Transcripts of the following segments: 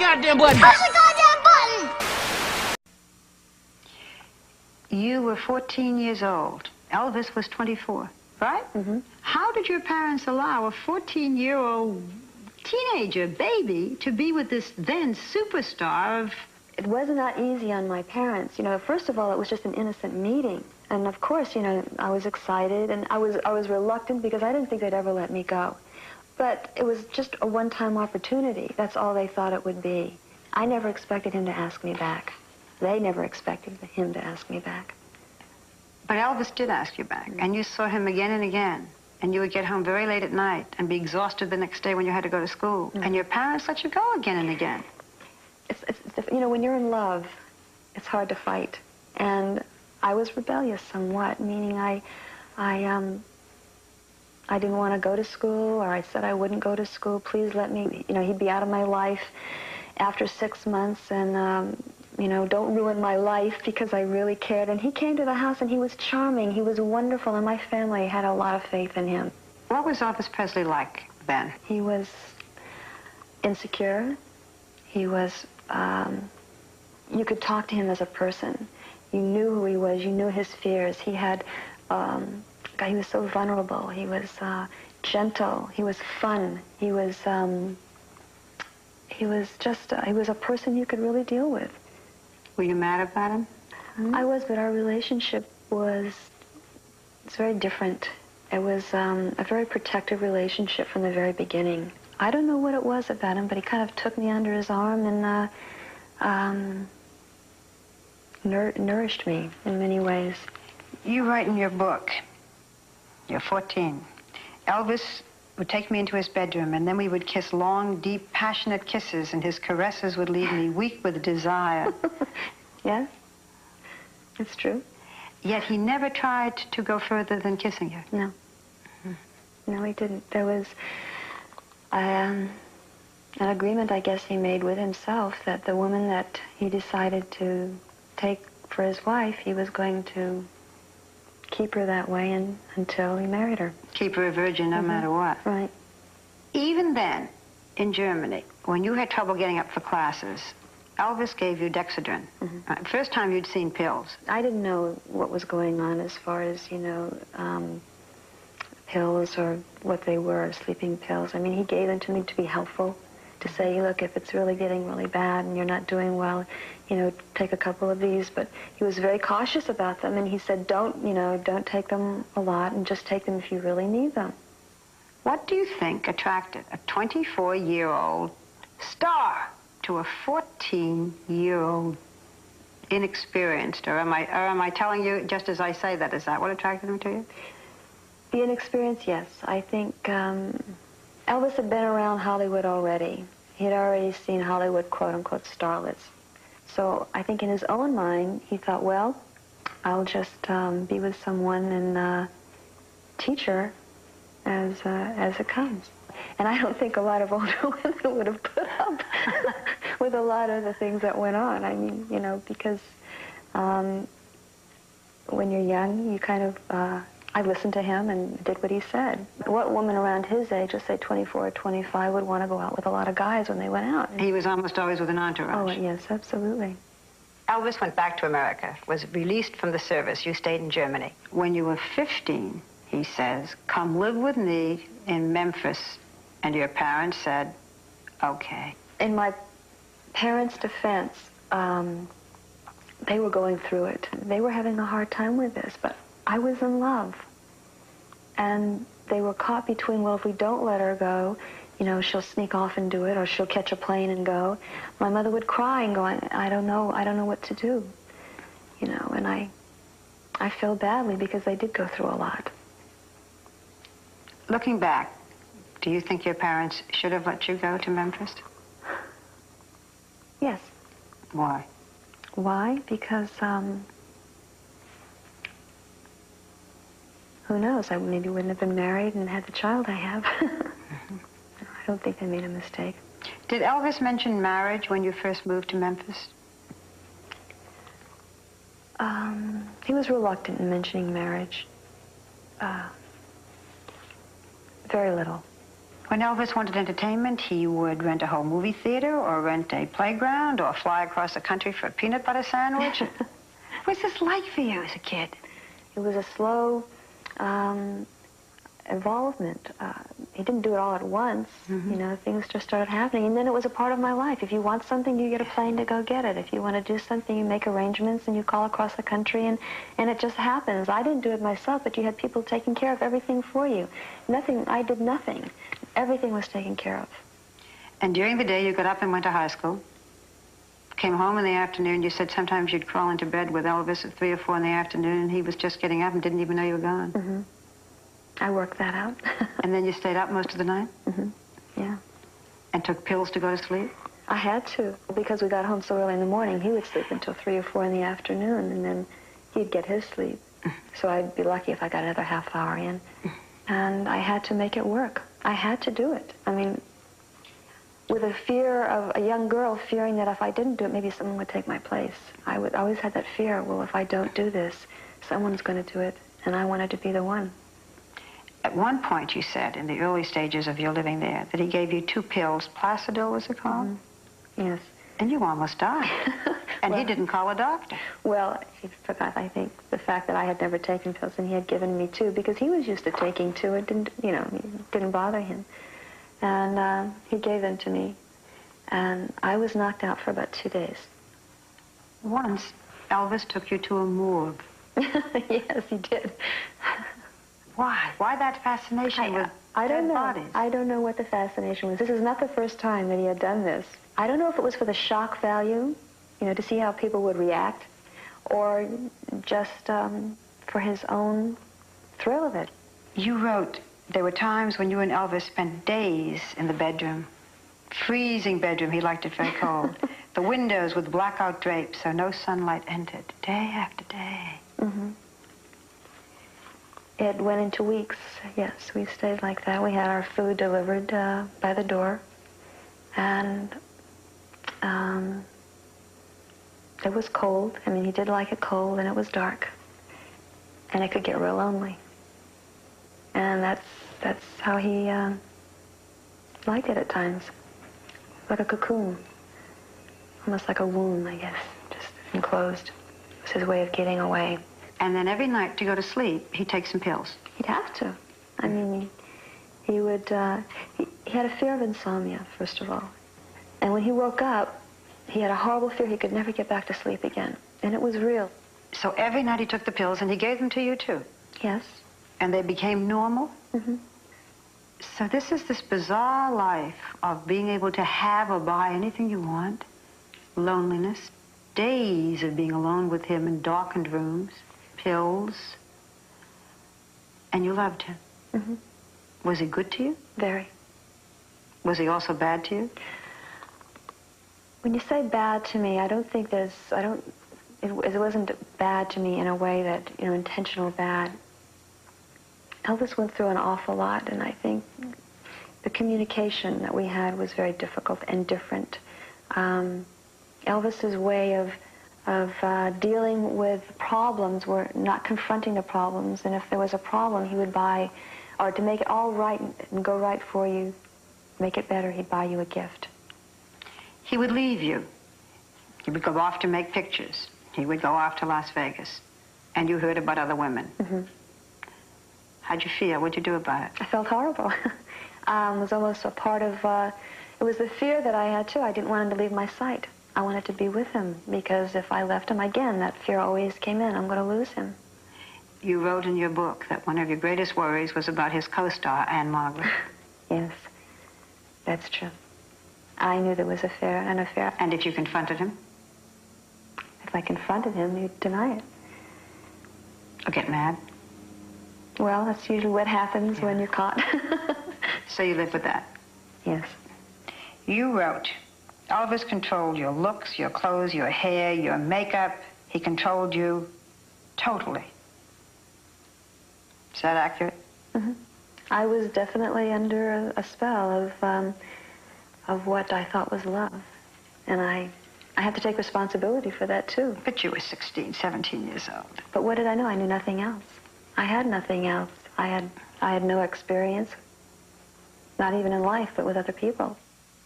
goddamn button. Push the goddamn button. You were 14 years old. Elvis was 24, right? Mm-hmm. How did your parents allow a 14-year-old teenager baby to be with this then superstar of... It was not easy on my parents. You know, first of all, it was just an innocent meeting. And of course, you know, I was excited and I was reluctant because I didn't think they'd ever let me go. But it was just a one-time opportunity. That's all they thought it would be. I never expected him to ask me back. They never expected him to ask me back. But Elvis did ask you back, and you saw him again and again. And you would get home very late at night and be exhausted the next day when you had to go to school. And your parents let you go again and again. You know, when you're in love, it's hard to fight. And I was rebellious somewhat, meaning I didn't want to go to school, or I said I wouldn't go to school. Please let me, you know, he'd be out of my life after 6 months, and, you know, don't ruin my life because I really cared. And he came to the house, and he was charming. He was wonderful, and my family had a lot of faith in him. What was Elvis Presley like then? He was insecure. He was, you could talk to him as a person. You knew who he was. You knew his fears. He had, he was so vulnerable. He was gentle. He was fun. He was just, he was a person you could really deal with. Were you mad about him? I was, but our relationship was, it's very different. It was a very protective relationship from the very beginning. I don't know what it was about him, but he kind of took me under his arm and nourished me in many ways. You write in your book, you're 14, Elvis would take me into his bedroom, and then we would kiss long, deep, passionate kisses, and his caresses would leave me weak with desire. Yes, it's true. Yet he never tried to go further than kissing you. No. No, he didn't. There was an agreement, I guess, he made with himself that the woman that he decided to take for his wife, he was going to keep her that way until he married her. Keep her a virgin no matter what. Right. Even then, in Germany, when you had trouble getting up for classes, Elvis gave you Dexedrine. First time you'd seen pills. I didn't know what was going on as far as, you know, pills or what they were, sleeping pills. I mean, he gave them to me to be helpful, to say, look, if it's really getting really bad and you're not doing well, you know, take a couple of these. But he was very cautious about them, and he said, don't take them a lot, and just take them if you really need them. What do you think attracted a 24-year-old star to a 14-year-old inexperienced? Or am I telling you just as I say that? Is that what attracted him to you? The inexperience, yes. I think Elvis had been around Hollywood already. He had already seen Hollywood, quote-unquote, starlets. So I think in his own mind, he thought, well, I'll just be with someone and teach her as it comes. And I don't think a lot of older women would have put up with a lot of the things that went on. I mean, you know, because when you're young, you kind of... I listened to him and did what he said. What woman around his age, let's say 24 or 25, would want to go out with a lot of guys when they went out? He was almost always with an entourage. Oh, yes, absolutely. Elvis went back to America, was released from the service. You stayed in Germany. When you were 15, he says, come live with me in Memphis. And your parents said, okay. In my parents' defense, they were going through it. They were having a hard time with this, but I was in love. And they were caught between, well, if we don't let her go, you know, she'll sneak off and do it, or she'll catch a plane and go. My mother would cry and go, I don't know what to do. You know, and I feel badly because they did go through a lot. Looking back, do you think your parents should have let you go to Memphis? Yes. Why? Why? Because, who knows? I maybe wouldn't have been married and had the child I have. I don't think they made a mistake. Did Elvis mention marriage when you first moved to Memphis? He was reluctant in mentioning marriage. Very little. When Elvis wanted entertainment, he would rent a whole movie theater or rent a playground or fly across the country for a peanut butter sandwich. What was this like for you as a kid? It was a slow involvement. He didn't do it all at once. Mm-hmm. You know, things just started happening. And then it was a part of my life. If you want something, you get a plane to go get it. If you want to do something, you make arrangements and you call across the country and it just happens. I didn't do it myself, but you had people taking care of everything for you. I did nothing. Everything was taken care of. And during the day, you got up and went to high school. Came home in the afternoon. You said sometimes you'd crawl into bed with Elvis at 3 or 4 in the afternoon, and he was just getting up and didn't even know you were gone. Mm-hmm. I worked that out. And then you stayed up most of the night? Mm-hmm. Yeah. And took pills to go to sleep? I had to. Because we got home so early in the morning, he would sleep until 3 or 4 in the afternoon, and then he'd get his sleep. So I'd be lucky if I got another half hour in. And I had to make it work. I had to do it. I mean, with a fear of a young girl fearing that if I didn't do it, maybe someone would take my place. I always had that fear, well, if I don't do this, someone's going to do it, and I wanted to be the one. At one point, you said, in the early stages of your living there, that he gave you 2 pills. Placidil, was it called? Mm-hmm. Yes. And you almost died. And well, he didn't call a doctor. Well, he forgot, I think, the fact that I had never taken pills, and he had given me 2, because he was used to taking 2. It didn't, it didn't bother him. And he gave them to me, and I was knocked out for about 2 days. Once, Elvis took you to a morgue. Yes, he did. Why? Why that fascination with dead bodies? I don't know what the fascination was. This is not the first time that he had done this. I don't know if it was for the shock value, to see how people would react, or just for his own thrill of it. You wrote, there were times when you and Elvis spent days in the bedroom. Freezing bedroom, he liked it very cold. The windows with blackout drapes so no sunlight entered, day after day. Mm-hmm. It went into weeks, yes. We stayed like that. We had our food delivered by the door. And it was cold. I mean, he did like it cold, and it was dark. And it could get real lonely. And that's how he liked it at times. Like a cocoon. Almost like a womb, I guess. Just enclosed. It was his way of getting away. And then every night to go to sleep, he'd take some pills. He'd have to. I mean, he would, he had a fear of insomnia, first of all. And when he woke up, he had a horrible fear he could never get back to sleep again. And it was real. So every night he took the pills, and he gave them to you, too? Yes. And they became normal? Mm-hmm. So this is this bizarre life of being able to have or buy anything you want, loneliness, days of being alone with him in darkened rooms, pills, and you loved him. Mm-hmm. Was he good to you? Very. Was he also bad to you? When you say bad to me, I don't think it wasn't bad to me in a way that, intentional bad. Elvis went through an awful lot, and I think the communication that we had was very difficult and different. Elvis's way of dealing with problems were not confronting the problems, and if there was a problem, he would buy, or to make it all right and go right for you, make it better, he'd buy you a gift. He would leave you. He would go off to make pictures. He would go off to Las Vegas. And you heard about other women. Mm-hmm. How'd you feel? What'd you do about it? I felt horrible. It was almost a part of, it was the fear that I had too. I didn't want him to leave my sight. I wanted to be with him, because if I left him again, that fear always came in. I'm going to lose him. You wrote in your book that one of your greatest worries was about his co-star, Anne Margaret. Yes, that's true. I knew there was an affair. And if you confronted him? If I confronted him, he'd deny it. Or get mad? Well, that's usually what happens when you're caught. So you live with that? Yes. You wrote, Elvis controlled your looks, your clothes, your hair, your makeup. He controlled you totally. Is that accurate? Mm-hmm. I was definitely under a spell of what I thought was love. And I have to take responsibility for that, too. But you were 16, 17 years old. But what did I know? I knew nothing else. I had nothing else. I had no experience. not even in life, but with other people.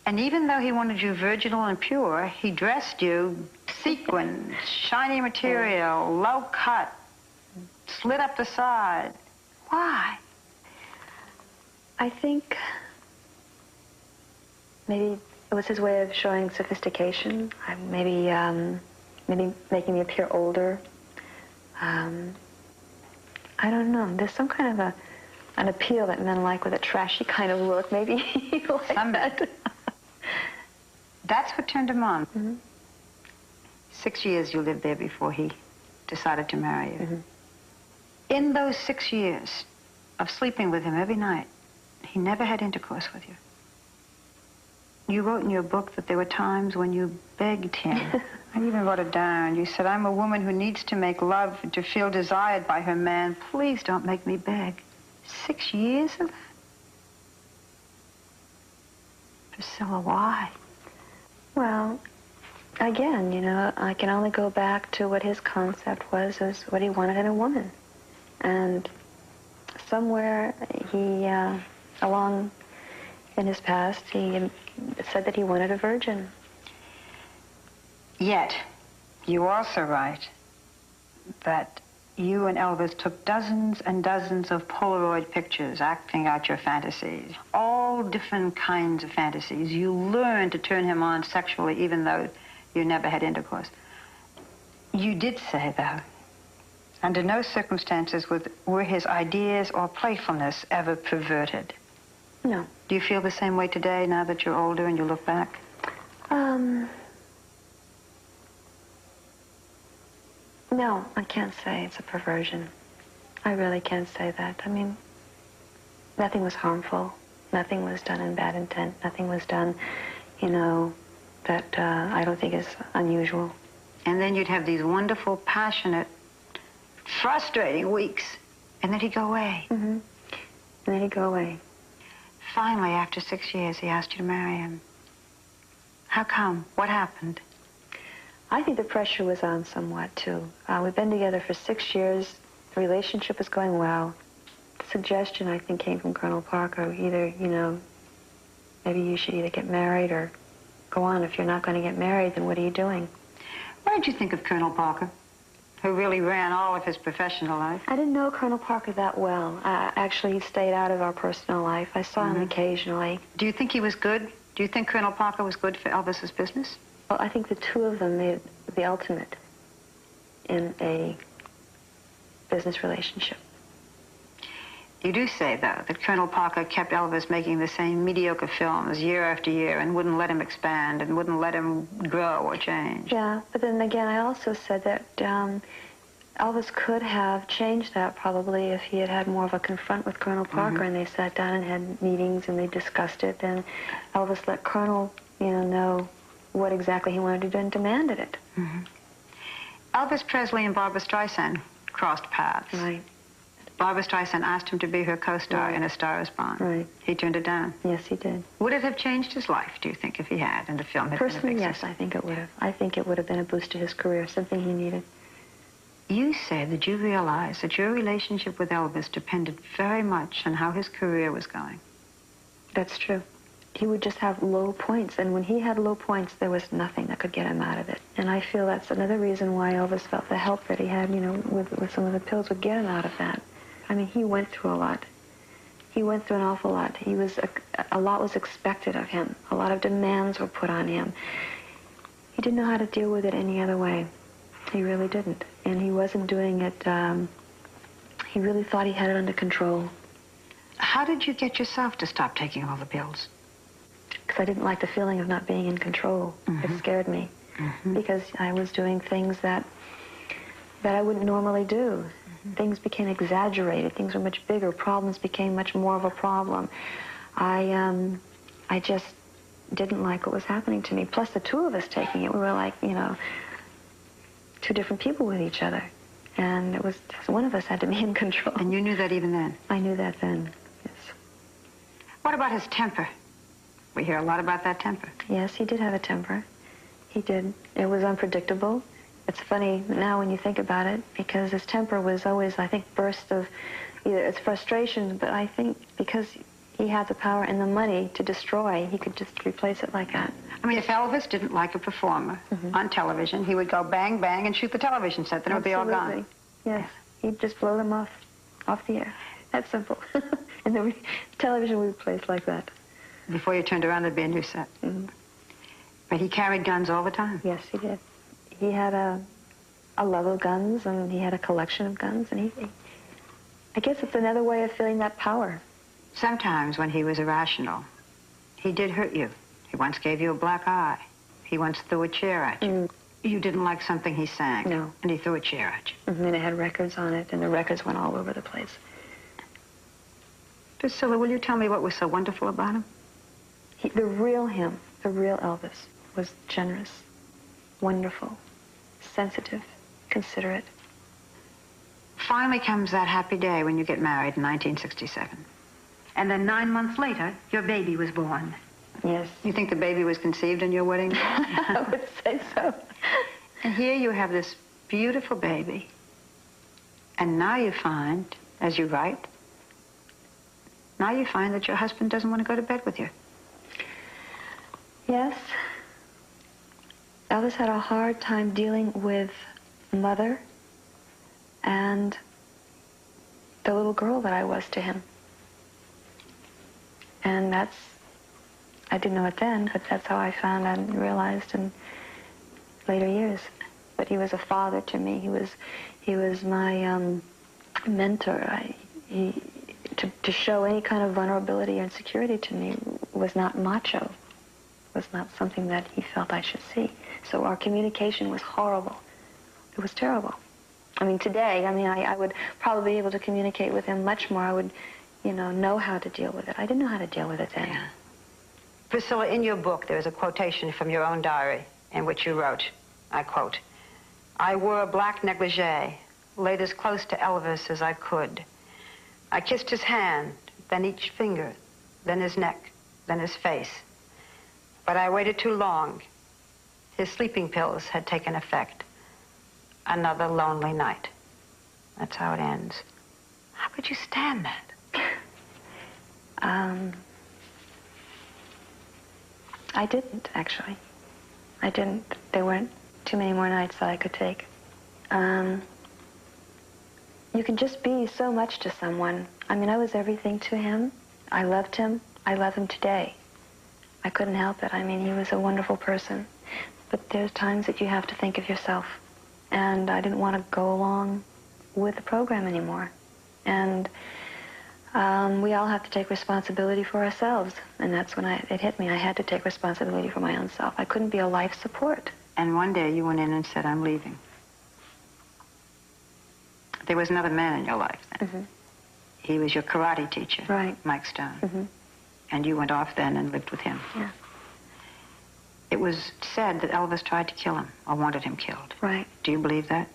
And even though he wanted you virginal and pure, he dressed you sequins, shiny material, low cut, slit up the side. Why? I think maybe it was his way of showing sophistication. Maybe making me appear older. I don't know. There's some kind of an appeal that men like with a trashy kind of look. Maybe he liked that. That's what turned him on. Mm-hmm. 6 years you lived there before he decided to marry you. Mm-hmm. In those 6 years of sleeping with him every night, he never had intercourse with you. You wrote in your book that there were times when you begged him. I even wrote it down. You said, "I'm a woman who needs to make love and to feel desired by her man. Please don't make me beg." 6 years of that? Priscilla, why? Well, again, you know, I can only go back to what his concept was, as what he wanted in a woman. And somewhere he, along in his past, he said that he wanted a virgin. Yet, you also write that you and Elvis took dozens and dozens of Polaroid pictures acting out your fantasies. All different kinds of fantasies. You learned to turn him on sexually even though you never had intercourse. You did say, though, under no circumstances were his ideas or playfulness ever perverted. No. Do you feel the same way today now that you're older and you look back? No, I can't say it's a perversion. I really can't say that. I mean, nothing was harmful. Nothing was done in bad intent. Nothing was done, you know, that I don't think is unusual. And then you'd have these wonderful, passionate, frustrating weeks, and then he'd go away. Mm-hmm. And then he'd go away. Finally, after 6 years, he asked you to marry him. How come? What happened? I think the pressure was on somewhat, too. We've been together for 6 years. The relationship is going well. The suggestion, I think, came from Colonel Parker. Either, you know, maybe you should either get married or go on. If you're not going to get married, then what are you doing? What did you think of Colonel Parker, who really ran all of his professional life? I didn't know Colonel Parker that well. Actually, he stayed out of our personal life. I saw him occasionally. Do you think he was good? Do you think Colonel Parker was good for Elvis's business? Well, I think the two of them made the ultimate in a business relationship. You do say, though, that Colonel Parker kept Elvis making the same mediocre films year after year and wouldn't let him expand and wouldn't let him grow or change. Yeah, but then again, I also said that Elvis could have changed that probably if he had had more of a confront with Colonel Parker and they sat down and had meetings and they discussed it, and Elvis let Colonel, you know what exactly he wanted to do and demanded it. Elvis Presley and Barbra Streisand crossed paths. Right. Barbra Streisand asked him to be her co-star in A Star Is Born. Right. He turned it down. Yes, he did. Would it have changed his life, do you think, if he had, and the film had Personally, been a big yes, success? I think it would have. I think it would have been a boost to his career, something he needed. You said that you realized that your relationship with Elvis depended very much on how his career was going. That's true. He would just have low points, and when he had low points, there was nothing that could get him out of it. And I feel that's another reason why Elvis felt the help that he had, you know, with some of the pills would get him out of that. I mean, he went through a lot. He went through an awful lot. He was a lot was expected of him. A lot of demands were put on him. He didn't know how to deal with it any other way. He really didn't. And he wasn't doing it, he really thought he had it under control. How did you get yourself to stop taking all the pills? Because I didn't like the feeling of not being in control. It scared me. Because I was doing things that I wouldn't normally do. Things became exaggerated. Things were much bigger. Problems became much more of a problem. I just didn't like what was happening to me. Plus, the two of us taking it, we were like, you know, two different people with each other. And it was, one of us had to be in control. And you knew that even then? I knew that then, yes. What about his temper? We hear a lot about that temper. Yes, he did have a temper. He did. It was unpredictable. It's funny now when you think about it, because his temper was always, I think, bursts of either it's frustration, but I think because He had the power and the money to destroy. He could just replace it like that. I mean, if Elvis didn't like a performer on television, he would go bang, bang, and shoot the television set. Then it would be all gone. Yes. He'd just blow them off the air. That's simple. And then television would be placed like that. Before you turned around, there'd be a new set. But he carried guns all the time. Yes, he did. He had a love of guns, and he had a collection of guns, and I guess it's another way of feeling that power. Sometimes when he was irrational, he did hurt you. He once gave you a black eye. He once threw a chair at you. You didn't like something he sang. No. And he threw a chair at you. And it had records on it, and the records went all over the place. Priscilla, will you tell me what was so wonderful about him? The real him, the real Elvis, was generous, wonderful, sensitive, considerate. Finally comes that happy day when you get married in 1967. And then 9 months later, your baby was born. Yes. You think the baby was conceived in your wedding day? I would say so. And here you have this beautiful baby. And now you find, as you write, now you find that your husband doesn't want to go to bed with you. Yes. Elvis had a hard time dealing with mother and the little girl that I was to him. And I didn't know it then, but that's how I found and realized in later years. But he was a father to me. He was my mentor. To show any kind of vulnerability or insecurity to me was not macho, was not something that he felt I should see. So our communication was horrible. It was terrible. I mean, today, I would probably be able to communicate with him much more. I would, know how to deal with it. I didn't know how to deal with it then. Yeah. Priscilla, in your book, there is a quotation from your own diary in which you wrote, I quote, "I wore a black negligee, laid as close to Elvis as I could. I kissed his hand, then each finger, then his neck, then his face. But I waited too long. His sleeping pills had taken effect. Another lonely night." That's how it ends. How could you stand that? I didn't, actually. I didn't. There weren't too many more nights that I could take. You can just be so much to someone. I was everything to him. I loved him. I love him today. I couldn't help it. He was a wonderful person. But there's times that you have to think of yourself. And I didn't want to go along with the program anymore. And we all have to take responsibility for ourselves. And that's when it hit me. I had to take responsibility for my own self. I couldn't be a life support. And one day you went in and said, "I'm leaving." There was another man in your life then. He was your karate teacher, right? Mike Stone. And you went off then and lived with him. Yeah. It was said that Elvis tried to kill him or wanted him killed. Right. Do you believe that?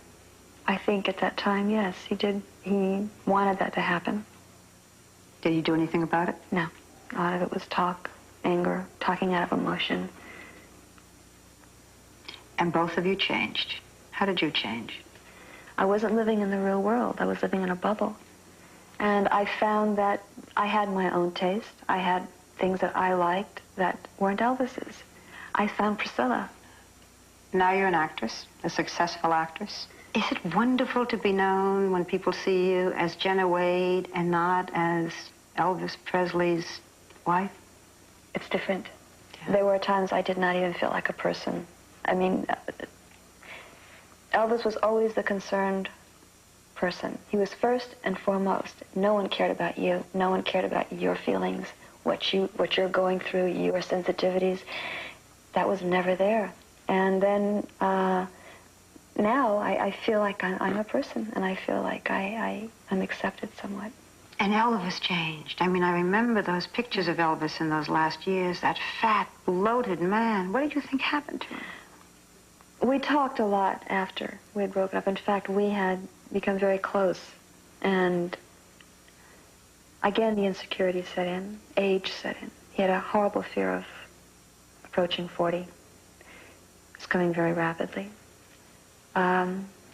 I think at that time, yes, he did. He wanted that to happen. Did he do anything about it? No. A lot of it was talk, anger, talking out of emotion. And both of you changed. How did you change? I wasn't living in the real world. I was living in a bubble. And I found that I had my own taste. I had things that I liked that weren't Elvis's. I found Priscilla. Now you're an actress, a successful actress. Is it wonderful to be known when people see you as Jenna Wade and not as Elvis Presley's wife? It's different. Yeah. There were times I did not even feel like a person. Elvis was always the concerned person. He was first and foremost. No one cared about you. No one cared about your feelings, what you're going through, your sensitivities. That was never there. And then now I feel like I'm a person, and I feel like I'm accepted somewhat. And Elvis changed. I remember those pictures of Elvis in those last years, that fat, bloated man. What did you think happened to him? We talked a lot after we had broken up. In fact, we had become very close. And again, the insecurity set in, age set in. He had a horrible fear of approaching 40. It was coming very rapidly.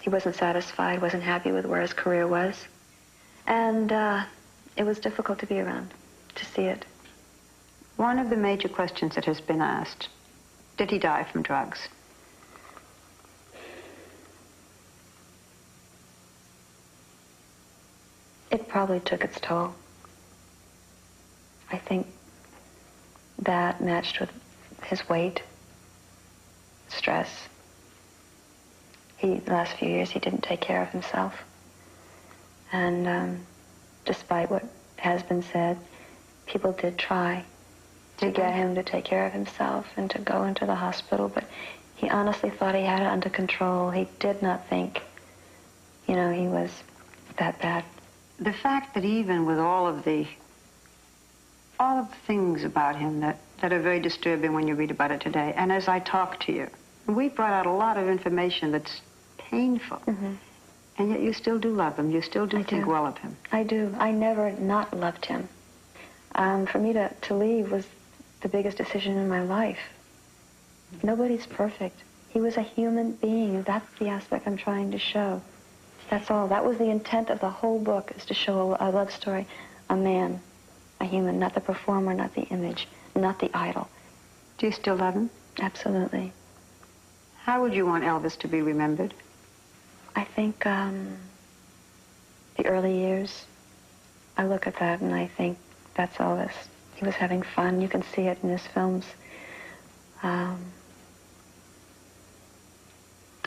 He wasn't satisfied, wasn't happy with where his career was. And it was difficult to be around, to see it. One of the major questions that has been asked, did he die from drugs? It probably took its toll. I think that matched with his weight, stress. The last few years, he didn't take care of himself. And despite what has been said, people did try to get him to take care of himself and to go into the hospital, but he honestly thought he had it under control. He did not think, he was that bad. The fact that even with all of the things about him that are very disturbing when you read about it today, and as I talk to you, we brought out a lot of information that's painful, and yet you still do love him. You still do think well of him. I do. I never not loved him. For me to leave was the biggest decision in my life. Nobody's perfect. He was a human being. That's the aspect I'm trying to show. That's all. That was the intent of the whole book, is to show a love story, a man, a human, not the performer, not the image, not the idol. Do you still love him? Absolutely. How would you want Elvis to be remembered? I think the early years, I look at that and I think that's Elvis. He was having fun. You can see it in his films. He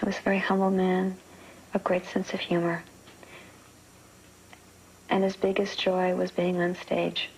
was a very humble man, a great sense of humor. And his biggest joy was being on stage.